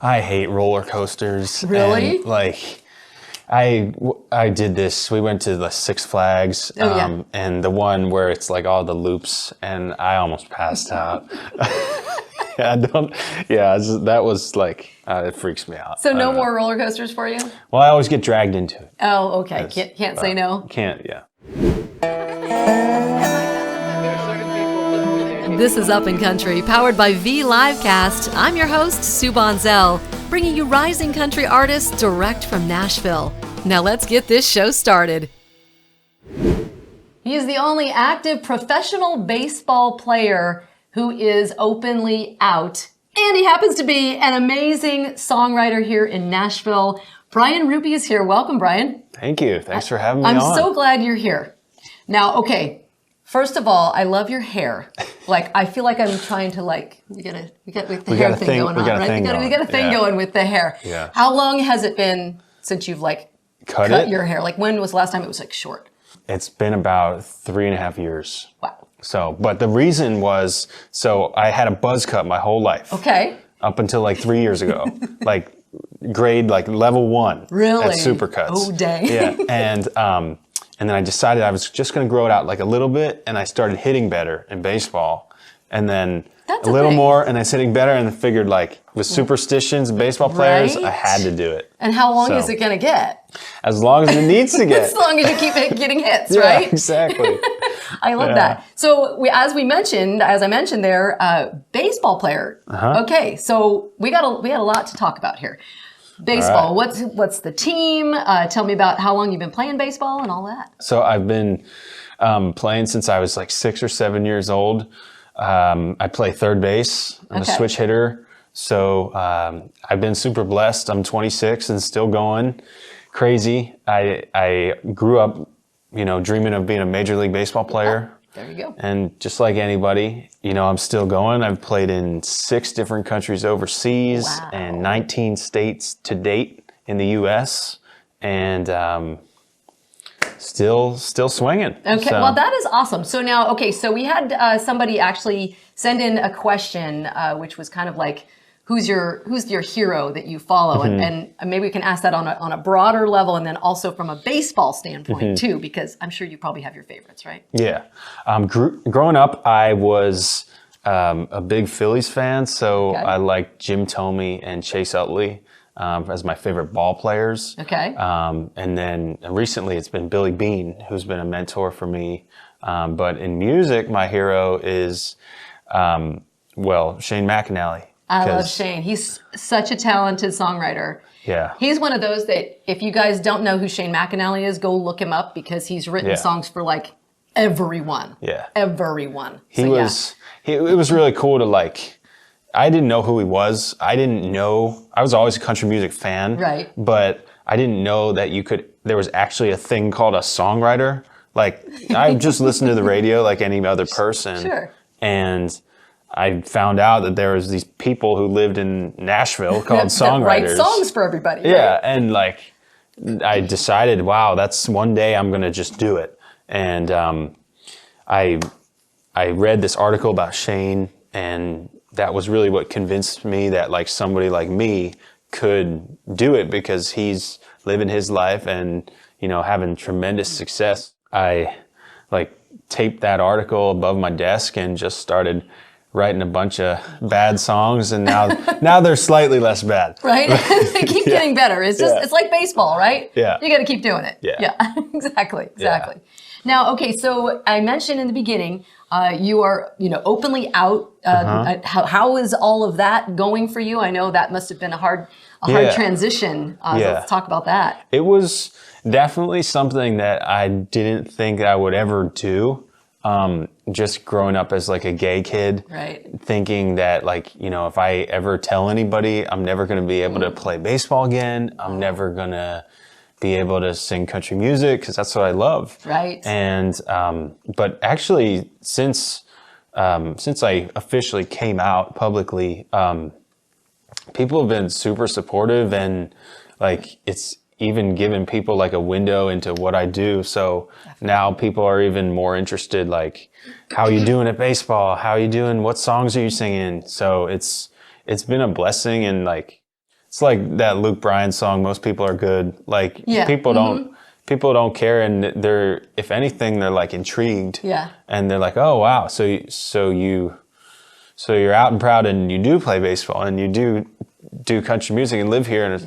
I hate roller coasters. Really? And, like, I did this. We went to the Six Flags, and the one where it's like all the loops, and I almost passed out. That was like, it freaks me out. So no more roller coasters for you? Well, I always get dragged into it. Oh, okay. Can't say no? Can't, yeah. This is Up and Country, powered by vLiveCast. I'm your host, Sue Bonzell, bringing you rising country artists direct from Nashville. Now let's get this show started. He is the only active professional baseball player who is openly out. And he happens to be an amazing songwriter here in Nashville. Bryan Ruby is here. Welcome, Bryan. Thank you. Thanks for having me on. on. I'm so glad you're here. Now, okay. First of all, I love your hair. Like, I feel like I'm trying to we got the hair thing going on, right? We got a thing going with the hair. Yeah. How long has it been since you've cut your hair? Like, when was the last time it was short? It's been about 3.5 years. Wow. So, but the reason was, I had a buzz cut my whole life. Okay. Up until 3 years ago, grade level 1. Really? At Supercuts. Oh, dang. Yeah, and then I decided I was just going to grow it out a little bit, and I started hitting better in baseball, and then a little more, and I was hitting better, and I figured with superstitions, baseball players, I had to do it. And how long is it going to get? As long as it needs to get. As long as you keep getting hits, yeah, right? Exactly. I love that. So as I mentioned there, baseball player. Okay, so we had a lot to talk about here. Baseball. Right. What's the team? Tell me about how long you've been playing baseball and all that. So I've been playing since I was 6 or 7 years old. I play third base. I'm a switch hitter. So I've been super blessed. I'm 26 and still going crazy. I grew up, dreaming of being a Major League Baseball player. There you go. And just like anybody, I'm still going. I've played in 6 different countries overseas and 19 states to date in the U.S. and still swinging. Okay, well, that is awesome. So now, so we had somebody actually send in a question, which was kind of who's your hero that you follow? Mm-hmm. And maybe we can ask that on a broader level, and then also from a baseball standpoint too, because I'm sure you probably have your favorites, right? Yeah. Growing up, I was a big Phillies fan, so I liked Jim Thome and Chase Utley as my favorite ball players. Okay. And then recently it's been Billy Beane, who's been a mentor for me. But in music, my hero is, Shane McAnally. I love Shane. He's such a talented songwriter. Yeah. He's one of those that if you guys don't know who Shane McAnally is, go look him up because he's written songs for everyone. Yeah. Everyone. It was really cool to I didn't know who he was. I was always a country music fan. Right. But I didn't know that there was actually a thing called a songwriter. I just listened to the radio like any other person. Sure. And I found out that there was these people who lived in Nashville called songwriters. That write songs for everybody. Yeah, right? and I decided, wow, that's one day I'm gonna just do it. And I read this article about Shane, and that was really what convinced me that somebody like me could do it because he's living his life and having tremendous success. I taped that article above my desk and just started writing a bunch of bad songs, and now they're slightly less bad. Right? They keep getting better. It's just it's like baseball, right? Yeah. You got to keep doing it. Yeah. Exactly. Yeah. Now, so I mentioned in the beginning, you are openly out. How is all of that going for you? I know that must have been a hard transition. So let's talk about that. It was definitely something that I didn't think I would ever do. Just growing up as a gay kid, right. Thinking that if I ever tell anybody, I'm never going to be able to play baseball again. I'm never going to be able to sing country music because that's what I love. Right. And, but actually since I officially came out publicly, people have been super supportive and it's even given people a window into what I do. So now people are even more interested, how are you doing at baseball? How are you doing? What songs are you singing? So it's been a blessing, and it's like that Luke Bryan song, most people are good. Like people don't care, and they're, if anything, they're like intrigued. Yeah. And they're like, oh wow, so you're out and proud, and you do play baseball, and you do country music and live here, and it's,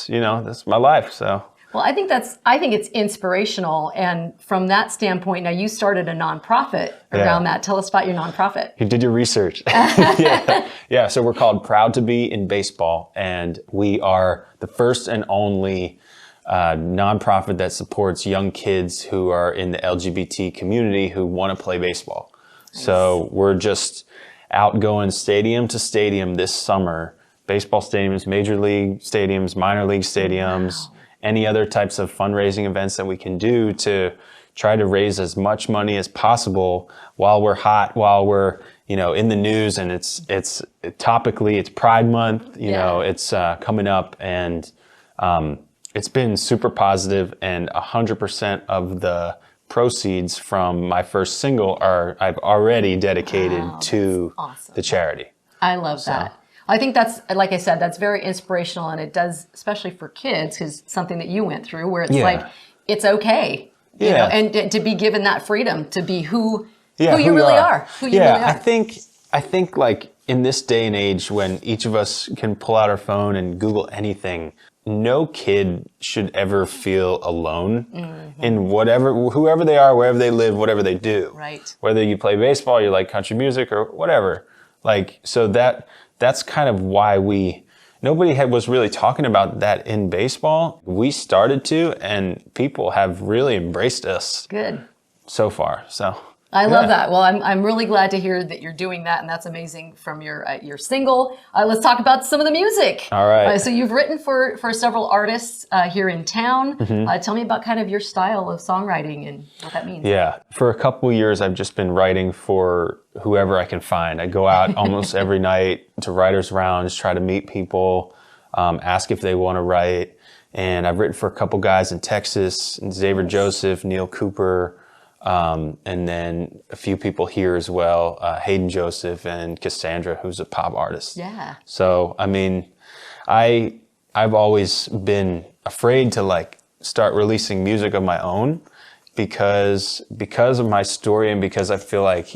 that's my life. So. Well, I think it's inspirational, and from that standpoint, now you started a nonprofit around that. Tell us about your nonprofit. You did your research. Yeah. So we're called Proud to Be in Baseball, and we are the first and only nonprofit that supports young kids who are in the LGBT community who want to play baseball. Nice. So we're just out going stadium to stadium this summer. Baseball stadiums, major league stadiums, minor league stadiums. Wow. Any other types of fundraising events that we can do to try to raise as much money as possible while we're hot, while we're, in the news, and it's topically, it's Pride Month, it's coming up, and it's been super positive, and 100% of the proceeds from my first single I've already dedicated to the charity. I love that. I think that's, like I said, that's very inspirational, and it does, especially for kids, because something that you went through, where it's like, it's okay, and to be given that freedom to be who you really are. I think like in this day and age, when each of us can pull out our phone and Google anything, no kid should ever feel alone in whoever they are, wherever they live, whatever they do. Right. Whether you play baseball, you like country music, or whatever. Like, so that's kind of why nobody was really talking about that in baseball. We started to, and people have really embraced us. Good. So far, so. I love that. Well, I'm really glad to hear that you're doing that, and that's amazing from your single. Let's talk about some of the music. All right. So you've written for several artists here in town. Tell me about kind of your style of songwriting and what that means. Yeah. For a couple of years, I've just been writing for whoever I can find. I go out almost every night to writers' rounds, try to meet people, ask if they want to write. And I've written for a couple guys in Texas, Xavier Joseph, Neil Cooper, and then a few people here as well, Hayden Joseph and Cassandra, who's a pop artist. Yeah. So, I mean, I've always been afraid to like start releasing music of my own because of my story, and because I feel like,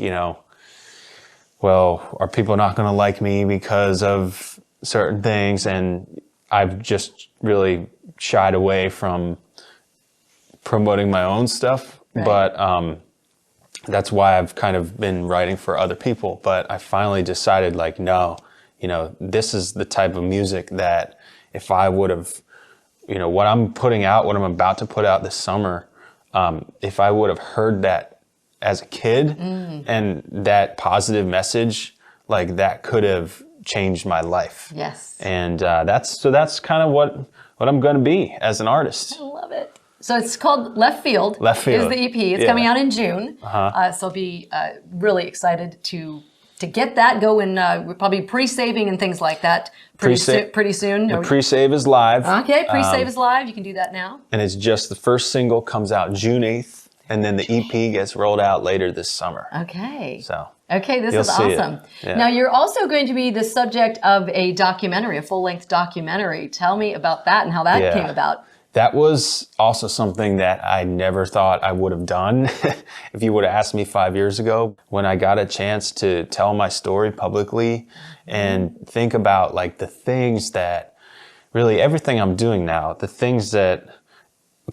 well, are people not going to like me because of certain things? And I've just really shied away from promoting my own stuff. Right. But that's why I've kind of been writing for other people. But I finally decided, like, no, this is the type of music that if I would have, what I'm putting out, what I'm about to put out this summer, if I would have heard that as a kid and that positive message, like, that could have changed my life. Yes. And that's kind of what I'm going to be as an artist. I love it. So it's called Left Field. Left Field is the EP. It's coming out in June. So I'll be really excited to get that going. We're probably pre-saving and things like that pretty soon. The pre-save is live. Okay, pre-save is live. You can do that now. And it's just the first single comes out June 8th, and then the EP gets rolled out later this summer. Okay. So. Okay, this is awesome. Yeah. Now, you're also going to be the subject of a documentary, a full-length documentary. Tell me about that and how that came about. That was also something that I never thought I would have done. If you would have asked me 5 years ago, when I got a chance to tell my story publicly and think about like the things that really everything I'm doing now, the things that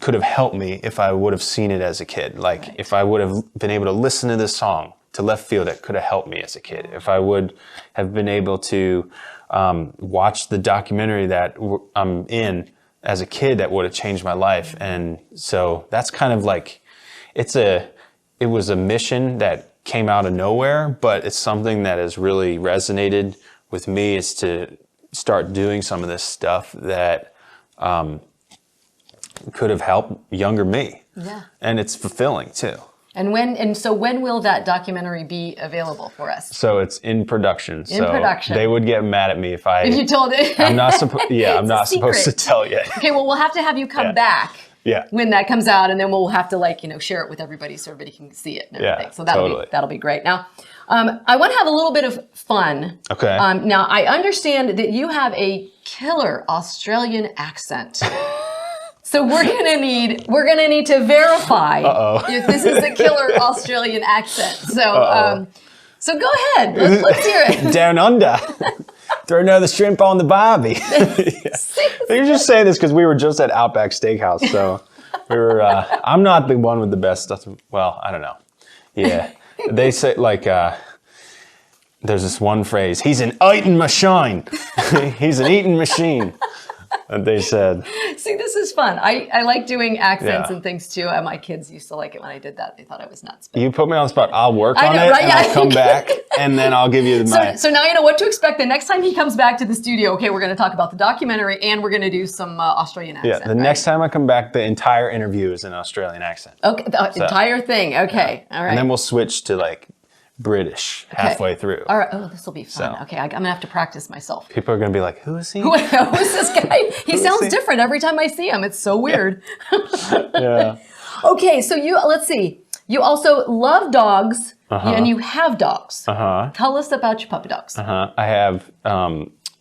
could have helped me if I would have seen it as a kid. Like if I would have been able to listen to this song to Left Field, that could have helped me as a kid. If I would have been able to watch the documentary that I'm in as a kid, that would have changed my life. And so that's kind of like, it was a mission that came out of nowhere, but it's something that has really resonated with me, is to start doing some of this stuff that could have helped younger me. Yeah. And it's fulfilling too. And so when will that documentary be available for us? So it's in production. They would get mad at me if you told it. I'm not supposed to tell yet. Okay, well, we'll have to have you come back when that comes out, and then we'll have to share it with everybody so everybody can see it and everything. So that'll be great. Now, I want to have a little bit of fun. Okay. Now, I understand that you have a killer Australian accent. So we're gonna need to verify if this is a killer Australian accent. So so go ahead. Let's hear it. Down under. Throw another shrimp on the barbie. You're just saying this because we were just at Outback Steakhouse, so we were. I'm not the one with the best stuff. Well, I don't know. Yeah, they say like. There's this one phrase. He's an eating machine. He's an eating machine. And they said. See, this is fun. I like doing accents and things too. And my kids used to like it when I did that. They thought I was nuts. You put me on the spot. I'll work on it, right? and I'll come back, and then I'll give you my... So now you know what to expect the next time he comes back to the studio. Okay, we're going to talk about the documentary, and we're going to do some Australian accent. Yeah, the next time I come back, the entire interview is an Australian accent. Okay, the entire thing. Okay, all right. And then we'll switch to like British halfway through. All right. Oh, this will be fun. So, okay, I'm going to have to practice myself. People are going to be like, who is he? Who is this guy? He sounds different every time I see him. It's so weird. Yeah. Okay, so let's see. You also love dogs, and you have dogs. Tell us about your puppy dogs. I have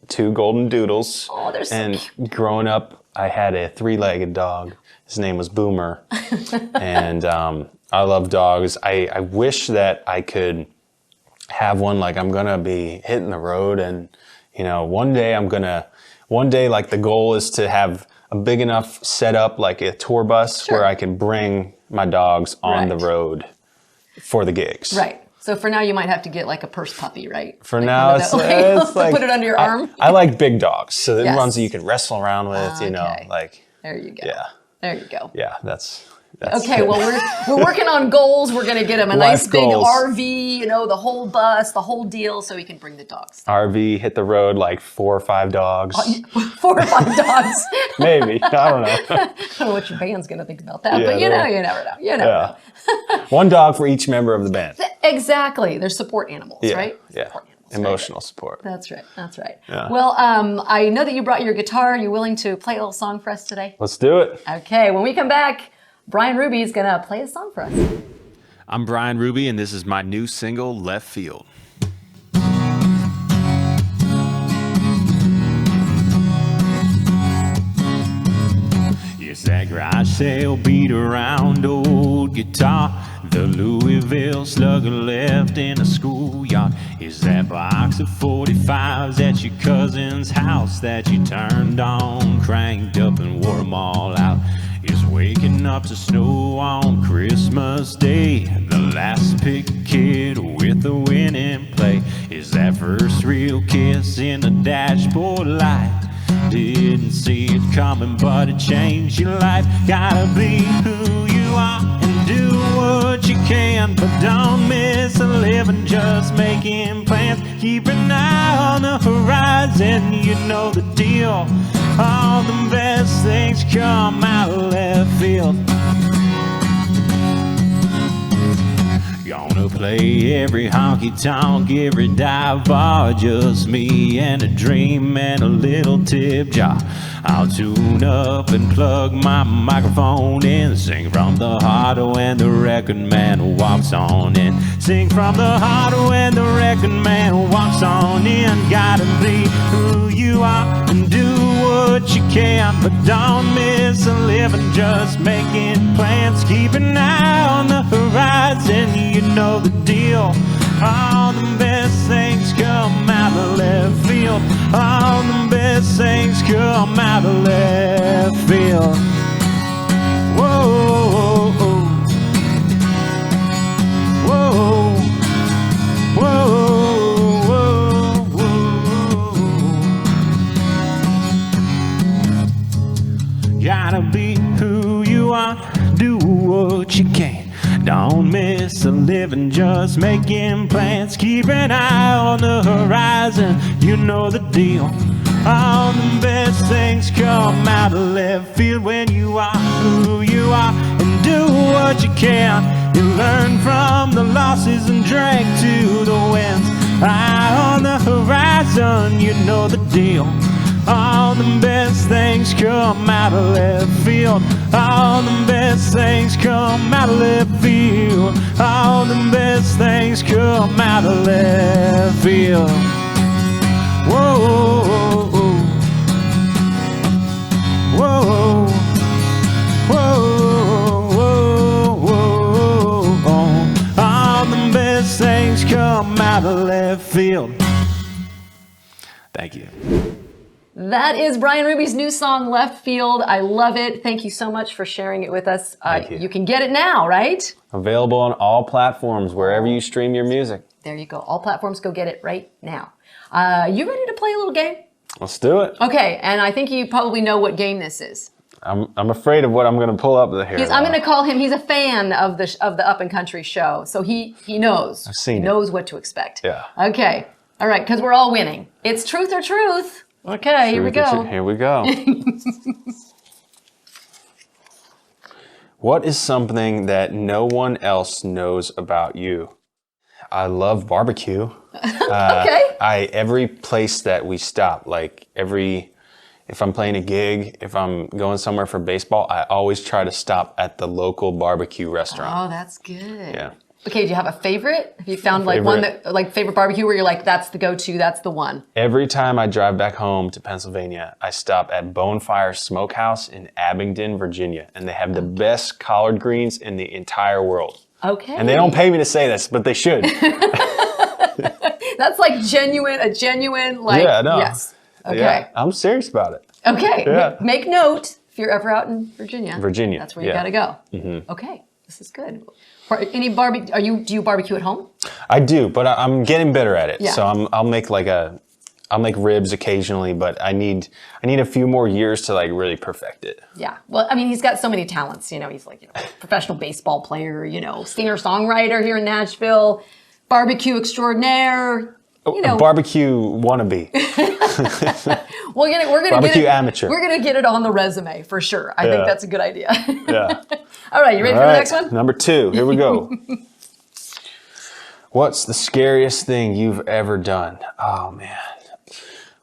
2 golden doodles. Oh, they're so cute. And growing up, I had a 3-legged dog. His name was Boomer. And I love dogs. I wish that I could have one. Like, I'm going to be hitting the road, and, one day like the goal is to have a big enough setup, like a tour bus, where I can bring my dogs on the road for the gigs. Right. So for now, you might have to get like a purse puppy, right? For like now, it's like put it under your arm. I like big dogs, so the ones that you can wrestle around with. Like there you go. Yeah. There you go. Yeah, that's okay. Well, we're working on goals. We're gonna get him a nice big RV. The whole bus, the whole deal, so he can bring the dogs. RV, hit the road, like 4 or 5 dogs. 4 or 5 dogs. Maybe. I don't know. I don't know what your band's gonna think about that, but you never know. You never know. 1 dog for each member of the band. Exactly. They're support animals, right? Yeah. Support animals, emotional support. That's right. That's right. Yeah. Well, I know that you brought your guitar. Are you willing to play a little song for us today? Let's do it. Okay. When we come back, Bryan Ruby is going to play a song for us. I'm Bryan Ruby, and this is my new single, Left Field. Yes, that garage sale beat around old guitar. The Louisville slugger left in the schoolyard. Is that box of 45s at your cousin's house that you turned on, cranked up, and wore them all out? Is waking up to snow on Christmas Day the last pick kid with the winning play? Is that first real kiss in the dashboard light? Didn't see it coming, but it changed your life. Gotta be who you are and do what you can, but don't miss a living just making plans. Keep an eye on the horizon, you know the deal. All the best things come out of left field. Gonna play every honky-tonk, every dive bar, just me and a dream and a little tip jar. I'll tune up and plug my microphone in, sing from the heart when the record man walks on in. Sing from the heart when the record man walks on in. Gotta be who you are and do what you can, but don't miss a living just making plans. Keep an eye on the horizon, you know the deal. All the best things come out of left field. All the best things come out of left field. Whoa, whoa, whoa, whoa, whoa. Gotta be who you are, do what you can. Don't miss a living just making plans. Keep an eye on the horizon, you know the deal. All the best things come out of left field when you are who you are and do what you can. You learn from the losses and drink to the wins. Eye on the horizon, you know the deal. All the best things come out of left field. All the best things come out of left field. All the best things come out of left field. Whoa, whoa, out of left field. Thank you. That is Bryan Ruby's new song, Left Field. I love it. Thank you so much for sharing it with us. Thank you. You can get it now, right? Available on all platforms, wherever you stream your music. There you go. All platforms, go get it right now. You ready to play a little game? Let's do it. Okay, and I think you probably know what game this is. I'm afraid of what I'm going to pull up here. I'm going to call him. He's a fan of the Up and Country show, so he knows. I've seen he knows what to expect. Yeah. Okay. All right, because we're all winning. It's truth or truth. Okay, here we go. Here we go. What is something that no one else knows about you? I love barbecue. Okay. Every place that we stop, if I'm playing a gig, if I'm going somewhere for baseball, I always try to stop at the local barbecue restaurant. Oh, that's good. Yeah. Okay, do you have a favorite? Have you found one that, favorite barbecue where you're like, that's the go-to, that's the one? Every time I drive back home to Pennsylvania, I stop at Bonefire Smokehouse in Abingdon, Virginia, and they have the best collard greens in the entire world. Okay. And they don't pay me to say this, but they should. That's a genuine, yeah, no. yes. Okay. Yeah, I'm serious about it. Okay, Yeah. Make note if you're ever out in Virginia. Virginia, That's where you yeah. gotta go. Mm-hmm. Okay, this is good. Any barbecue? Do you barbecue at home? I do, but I'm getting better at it. Yeah. So I'll make I'll make ribs occasionally, but I need a few more years to really perfect it. Yeah. Well, I mean, he's got so many talents. He's professional baseball player. Singer songwriter here in Nashville, barbecue extraordinaire. Barbecue wannabe. We're gonna Barbecue get it, amateur. We're gonna get it on the resume for sure. I think that's a good idea. Yeah. All right, you ready for the next one? Number 2. Here we go. What's the scariest thing you've ever done? Oh man,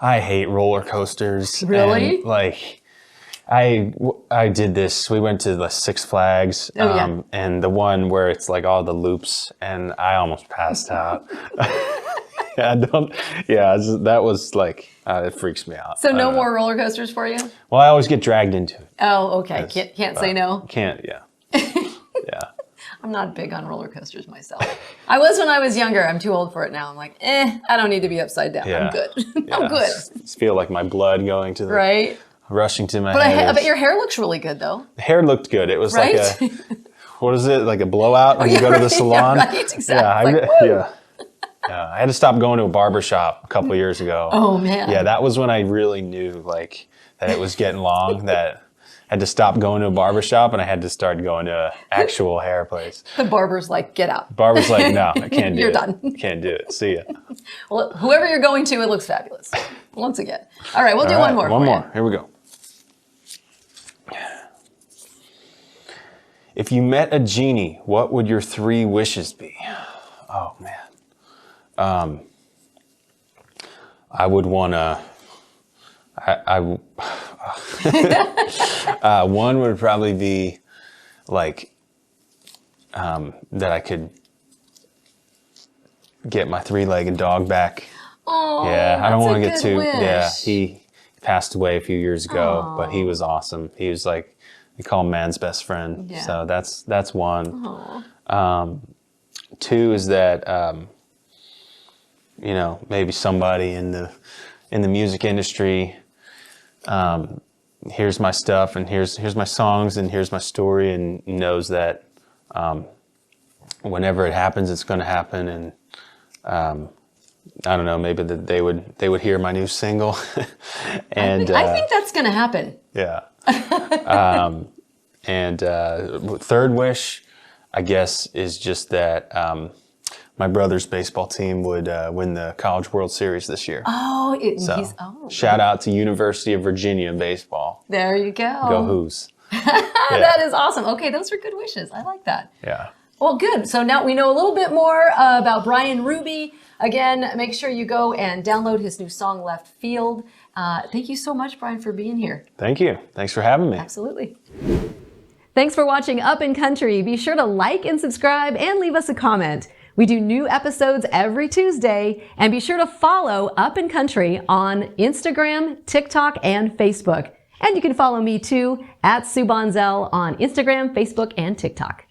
I hate roller coasters. Really? And, I did this. We went to the Six Flags, and the one where it's all the loops, and I almost passed out. That was it freaks me out. So no more roller coasters for you? Well, I always get dragged into it. Oh, okay. Can't say no? Can't, yeah. Yeah. I'm not big on roller coasters myself. I was when I was younger. I'm too old for it now. I'm like, I don't need to be upside down. Yeah. I'm good. Yeah. I'm good. I just feel like my blood going to the... Right? Rushing to my But head. I bet your hair looks really good, though. The hair looked good. It was Right? what is it? Like a blowout when you go to the salon? Yeah, right, exactly. Yeah, I had to stop going to a barber shop a couple years ago. Oh, man. Yeah, that was when I really knew that it was getting long, that I had to stop going to a barber shop and I had to start going to an actual hair place. The barber's like, get out. Barber's like, no, I can't do it. You're done. Can't do it. See ya. Well, whoever you're going to, it looks fabulous. Once again. All right, we'll do one more. One more. Here we go. If you met a genie, what would your 3 wishes be? Oh, man. I would want to... one would probably be that I could get my 3-legged dog back. Oh, yeah, I don't want to get too... wish. Yeah, he passed away a few years ago, but he was awesome. He was we call him man's best friend. Yeah. So that's one. Aww. 2 is that maybe somebody in the music industry hears my stuff and here's my songs and here's my story and knows that whenever it happens, it's going to happen. And I don't know, maybe that they would hear my new single. And I think that's going to happen. Yeah. And 3rd wish, I guess, is just that my brother's baseball team would win the College World Series this year. Oh, Shout out to University of Virginia baseball. There you go. Go Hoos. That is awesome. Okay, those are good wishes. I like that. Yeah. Well, good. So now we know a little bit more about Bryan Ruby. Again, make sure you go and download his new song, Left Field. Thank you so much, Bryan, for being here. Thank you. Thanks for having me. Absolutely. Thanks for watching Up and Country. Be sure to like and subscribe and leave us a comment. We do new episodes every Tuesday, and be sure to follow Up and Country on Instagram, TikTok, and Facebook. And you can follow me too at Sue Bonzell on Instagram, Facebook, and TikTok.